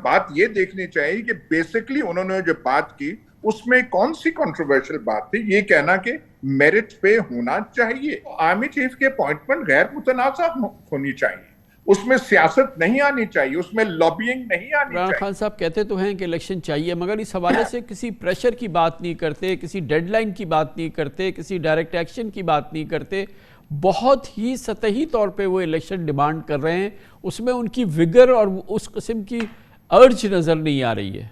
बात ये देखनी चाहिए कि बेसिकली उन्होंने जो बात की उसमें कौन सी कंट्रोवर्शियल बात थी। ये कहना कि मेरिट पे होना चाहिए, आर्मी चीफ के अपॉइंटमेंट गैर मुतनाज़ा होनी चाहिए, उसमें सियासत नहीं आनी चाहिए, उसमें लॉबिंग नहीं आनी इमरान चाहिए। खान साहब कहते तो हैं कि इलेक्शन चाहिए, मगर इस हवाले से किसी प्रेशर की बात नहीं करते, किसी डेडलाइन की बात नहीं करते, किसी डायरेक्ट एक्शन की बात नहीं करते। बहुत ही सतही तौर पे वो इलेक्शन डिमांड कर रहे हैं, उसमें उनकी विगर और उस किस्म की अर्ज नज़र नहीं आ रही है।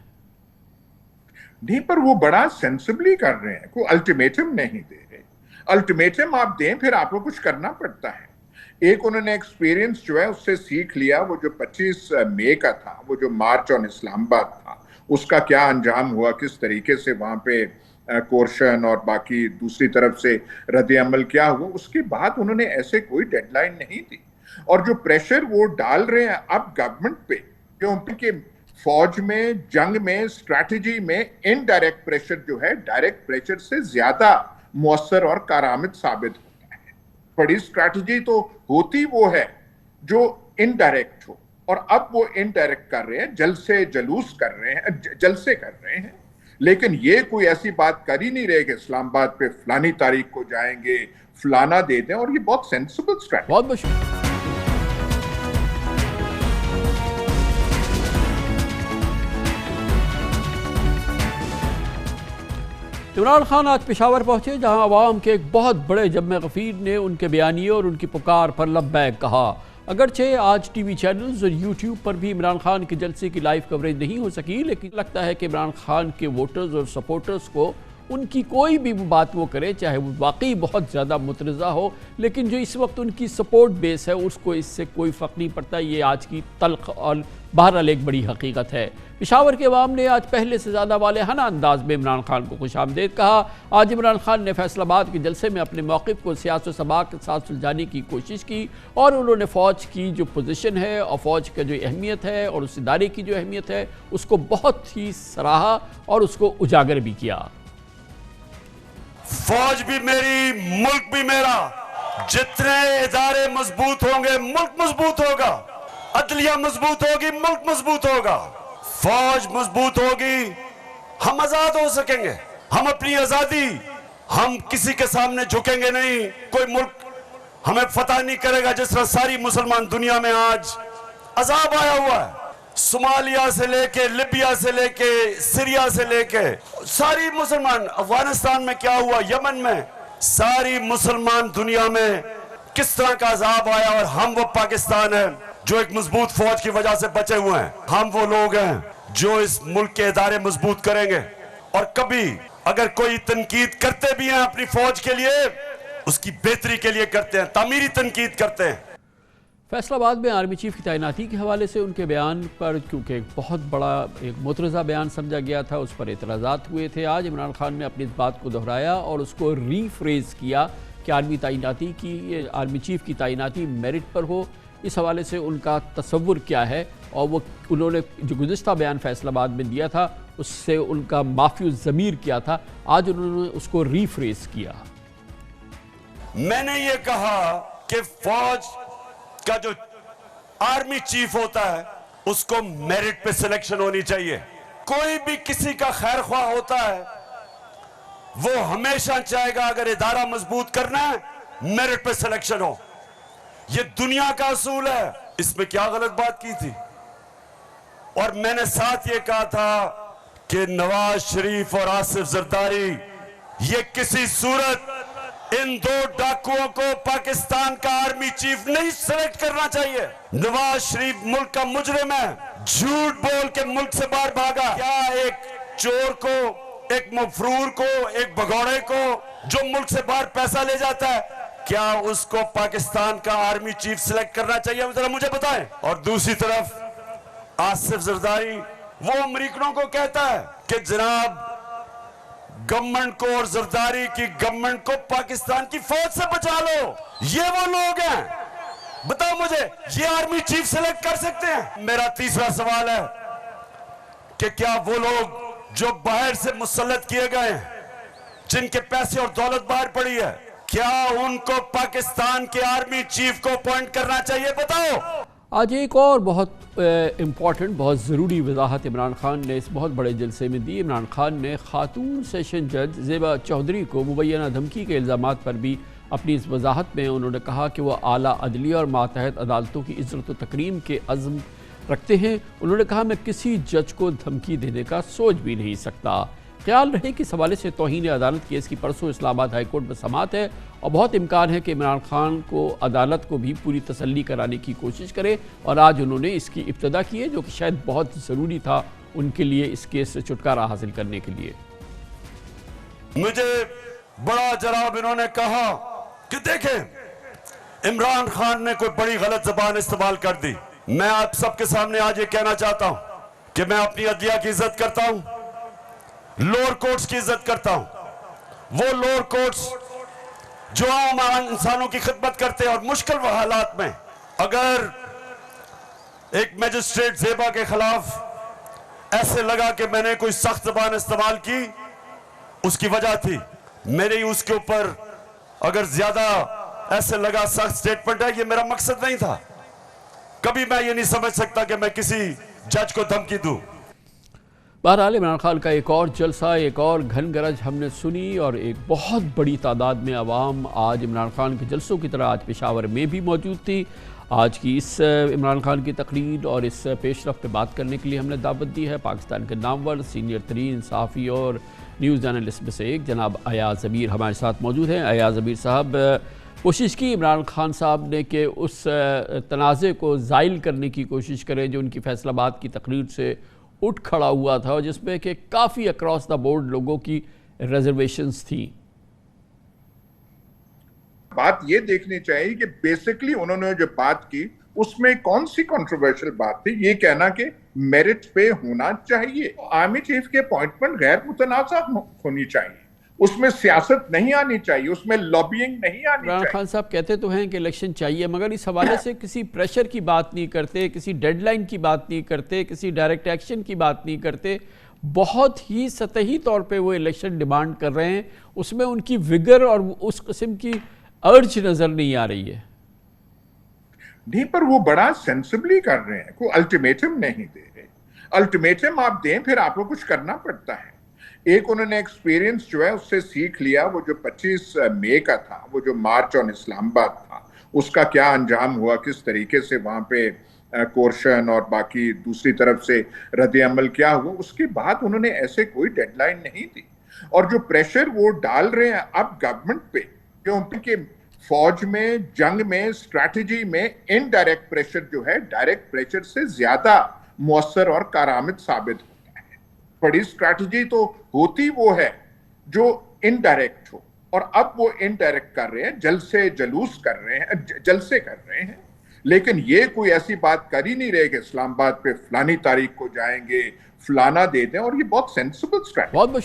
नहीं, पर वो बड़ा सेंसिबली कर रहे हैं, कोई अल्टीमेटम नहीं दे रहे। अल्टीमेटम आप दें फिर आपको कुछ करना पड़ता है। एक उन्होंने एक्सपीरियंस जो है उससे सीख लिया, वो जो 25 मई का था, वो जो मार्च ऑन इस्लामाबाद था, उसका क्या अंजाम हुआ, किस तरीके से वहां पे कोर्शन और बाकी दूसरी तरफ से रद्द अमल क्या हुआ, उसके बाद उन्होंने ऐसे कोई डेडलाइन नहीं दी। और जो प्रेशर वो डाल रहे हैं अब गवर्नमेंट पे, क्योंकि फौज में, जंग में, स्ट्रैटेजी में इनडायरेक्ट प्रेशर जो है डायरेक्ट प्रेशर से ज्यादा मुअस्सर और कारआमद साबित होता है। बड़ी स्ट्रैटेजी तो होती वो है जो इनडायरेक्ट हो, और अब वो इनडायरेक्ट कर रहे हैं, जलसे जलूस कर रहे हैं, जलसे कर रहे हैं। लेकिन ये कोई ऐसी बात कर ही नहीं रहे कि इस्लामाबाद पे फलानी तारीख को जाएंगे, फलाना दे दें, और ये बहुत सेंसिबल स्ट्रैटेजी। बहुत बहुत इमरान खान आज पेशावर पहुंचे, जहां अवाम के एक बहुत बड़े जम्मे गफीर ने उनके बयानिए और उनकी पुकार पर लब्बैक कहा। अगरचे आज टीवी चैनल्स और यूट्यूब पर भी इमरान खान के जलसे की लाइव कवरेज नहीं हो सकी, लेकिन लगता है कि इमरान खान के वोटर्स और सपोर्टर्स को उनकी कोई भी बात वो करे, चाहे वो वाकई बहुत ज़्यादा मुतरज़ा हो, लेकिन जो इस वक्त उनकी सपोर्ट बेस है उसको इससे कोई फ़र्क नहीं पड़ता। ये आज की तल्ख और बहरहाल एक बड़ी हकीकत है। पेशावर के अवाम ने आज पहले से ज़्यादा वाले हना अंदाज में इमरान खान को खुशामदीद कहा। आज इमरान खान ने फैसलाबाद के जलसे में अपने मौक़िफ़ को सियासत सबाक के साथ सुलझाने की कोशिश की, और उन्होंने फ़ौज की जो पोजीशन है और फ़ौज का जो अहमियत है और उस इदारे की जो अहमियत है उसको बहुत ही सराहा और उसको उजागर भी किया। फौज भी मेरी, मुल्क भी मेरा। जितने इदारे मजबूत होंगे मुल्क मजबूत होगा, अदलिया मजबूत होगी मुल्क मजबूत होगा। फौज मजबूत होगी, हम आजाद हो सकेंगे। हम अपनी आजादी, हम किसी के सामने झुकेंगे नहीं। कोई मुल्क हमें फतह नहीं करेगा। जिस तरह सारी मुसलमान दुनिया में आज अजाब आया हुआ है, सोमालिया से लेके, लिबिया से लेके, सीरिया से लेके, सारी मुसलमान, अफगानिस्तान में क्या हुआ, यमन में, सारी मुसलमान दुनिया में किस तरह का अजाब आया, और हम वो पाकिस्तान है जो एक मजबूत फौज की वजह से बचे हुए हैं। हम वो लोग हैं जो इस मुल्क के इदारे मजबूत करेंगे। और कभी अगर कोई तनकीद करते भी हैं अपनी फौज के लिए, उसकी बेहतरी के लिए करते हैं, तामीरी तनकीद करते हैं। फैसलाबाद में आर्मी चीफ की तैनाती के हवाले से उनके बयान पर, क्योंकि एक बहुत बड़ा एक मुतरज़ा बयान समझा गया था, उस पर एतराज़ात हुए थे। आज इमरान खान ने अपनी इस बात को दोहराया और उसको रीफ्रेज़ किया कि आर्मी चीफ की तैनाती मेरिट पर हो। इस हवाले से उनका तसव्वुर क्या है, और वो उन्होंने जो गुज़िश्ता बयान फैसलाबाद में दिया था उससे उनका माफ़ी ज़मीर क्या था, आज उन्होंने उसको रीफ्रेज़ किया। मैंने ये कहा कि फौज का जो आर्मी चीफ होता है उसको मेरिट पे सिलेक्शन होनी चाहिए। कोई भी किसी का खैर ख्वाह होता है, वो हमेशा चाहेगा अगर इदारा मजबूत करना है मेरिट पे सिलेक्शन हो। ये दुनिया का असूल है, इसमें क्या गलत बात की थी। और मैंने साथ ये कहा था कि नवाज शरीफ और आसिफ जरदारी, ये किसी सूरत इन दो डाकुओं को पाकिस्तान का आर्मी चीफ नहीं सेलेक्ट करना चाहिए। नवाज शरीफ मुल्क का मुजरिम है, झूठ बोल के मुल्क से बाहर भागा। क्या एक चोर को, एक मफरूर को, एक भगौड़े को जो मुल्क से बाहर पैसा ले जाता है, क्या उसको पाकिस्तान का आर्मी चीफ सिलेक्ट करना चाहिए? जरा मुझे बताएं। और दूसरी तरफ आसिफ जरदारी वो अमरीकनों को कहता है कि जनाब गवर्नमेंट को और जरदारी की गवर्नमेंट को पाकिस्तान की फौज से बचा लो। ये वो लोग हैं, बताओ मुझे, ये आर्मी चीफ सिलेक्ट कर सकते हैं? मेरा तीसरा सवाल है कि क्या वो लोग जो बाहर से मुसल्लत किए गए हैं, जिनके पैसे और दौलत बाहर पड़ी है, क्या उनको पाकिस्तान के आर्मी चीफ को अपॉइंट करना चाहिए? बताओ। आज एक और बहुत इम्पॉर्टेंट, बहुत ज़रूरी वजाहत इमरान खान ने इस बहुत बड़े जलसे में दी। इमरान खान ने खातून सेशन जज ज़ेबा चौधरी को मुबैना धमकी के इल्ज़ामात पर भी अपनी इस वजाहत में उन्होंने कहा कि वह आला अदलिया और मातहत अदालतों की इज़्ज़त व तकरीम के अज़्म रखते हैं। उन्होंने कहा, मैं किसी जज को धमकी देने का सोच भी नहीं सकता। ख्याल रहे कि इस हवाले से तौहीन अदालत केस की परसों इस्लामाबाद हाई कोर्ट में समाअत है और बहुत इम्कान है कि इमरान खान को अदालत को भी पूरी तसल्ली कराने की कोशिश करे, और आज उन्होंने इसकी इब्तदा की है, जो कि शायद बहुत ज़रूरी था उनके लिए इस केस से छुटकारा हासिल करने के लिए। मुझे बड़ा जनाब इन्होंने कहा कि देखें इमरान खान ने कोई बड़ी गलत ज़बान इस्तेमाल कर दी। मैं आप सबके सामने आज ये कहना चाहता हूं कि मैं अपनी अदलिया की इज्जत करता हूं, लोअर कोर्ट्स की इज्जत करता हूं। वो लोअर कोर्ट्स जो आम इंसानों की खिदमत करते हैं और मुश्किल हालात में अगर एक मैजिस्ट्रेट ज़ेबा के खिलाफ ऐसे लगा कि मैंने कोई सख्त ज़बान इस्तेमाल की, उसकी वजह थी मेरी उसके ऊपर अगर ज्यादा ऐसे लगा सख्त स्टेटमेंट है, ये मेरा मकसद नहीं था। कभी मैं ये नहीं समझ सकता कि मैं किसी जज को धमकी दूं। बहरहाल इमरान खान का एक और जलसा, एक और घन गरज हमने सुनी, और एक बहुत बड़ी तादाद में अवाम आज इमरान खान के जलसों की तरह आज पेशावर में भी मौजूद थी। आज की इस इमरान खान की तकरीर और इस पेशरफ पे बात करने के लिए हमने दावत दी है पाकिस्तान के नामवर सीनियर तरीन सहाफ़ी और न्यूज़ एनालिस्ट में से एक जनाब अयाज अमीर हमारे साथ मौजूद हैं। अयाज अमीर साहब, कोशिश की इमरान खान साहब ने कि उस तनाज़े को ज़ाइल करने की कोशिश करें जो उनकी फैसलाबाद की तकरीर से उठ खड़ा हुआ था, और जिसमें कि काफ़ी अक्रॉस द बोर्ड लोगों की रिजर्वेशंस थी। बात ये देखनी चाहिए कि बेसिकली उन्होंने जो बात की उसमें कौन सी कंट्रोवर्शियल बात थी। ये कहना कि मेरिट पे होना चाहिए, आर्मी चीफ की अपॉइंटमेंट गैर मुतनाज़ा होनी चाहिए, उसमें सियासत नहीं आनी चाहिए, उसमें लॉबिंग नहीं आनी चाहिए। इमरान खान साहब कहते तो हैं कि इलेक्शन चाहिए, मगर इस हवाले से किसी प्रेशर की बात नहीं करते, किसी डेडलाइन की बात नहीं करते, किसी डायरेक्ट एक्शन की बात नहीं करते। बहुत ही सतही तौर पे वो इलेक्शन डिमांड कर रहे हैं, उसमें उनकी विगर और उस किस्म की अर्ज नजर नहीं आ रही है। नहीं, पर वो बड़ा सेंसिबली कर रहे हैं, कोई अल्टीमेटम नहीं दे रहे। अल्टीमेटम आप दें फिर आपको कुछ करना पड़ता है। एक उन्होंने एक्सपीरियंस जो है उससे सीख लिया, वो जो 25 मई का था, वो जो मार्च ऑन इस्लामाबाद था, उसका क्या अंजाम हुआ, किस तरीके से वहां पे कोर्शन और बाकी दूसरी तरफ से रद्द अमल क्या हुआ, उसके बाद उन्होंने ऐसे कोई डेडलाइन नहीं दी। और जो प्रेशर वो डाल रहे हैं अब गवर्नमेंट पे, क्योंकि फौज में, जंग में, स्ट्रैटेजी में इनडायरेक्ट प्रेशर जो है डायरेक्ट प्रेशर से ज्यादा मुअस्सर और कारआमद साबित होता है। बड़ी स्ट्रैटेजी तो होती वो है जो इनडायरेक्ट हो, और अब वो इनडायरेक्ट कर रहे हैं, जलसे जलूस कर रहे हैं, जलसे कर रहे हैं, लेकिन ये कोई ऐसी बात कर ही नहीं रहे कि इस्लामाबाद पे फलानी तारीख को जाएंगे, फलाना दे दें, और ये बहुत सेंसिबल स्ट्रैटेजी।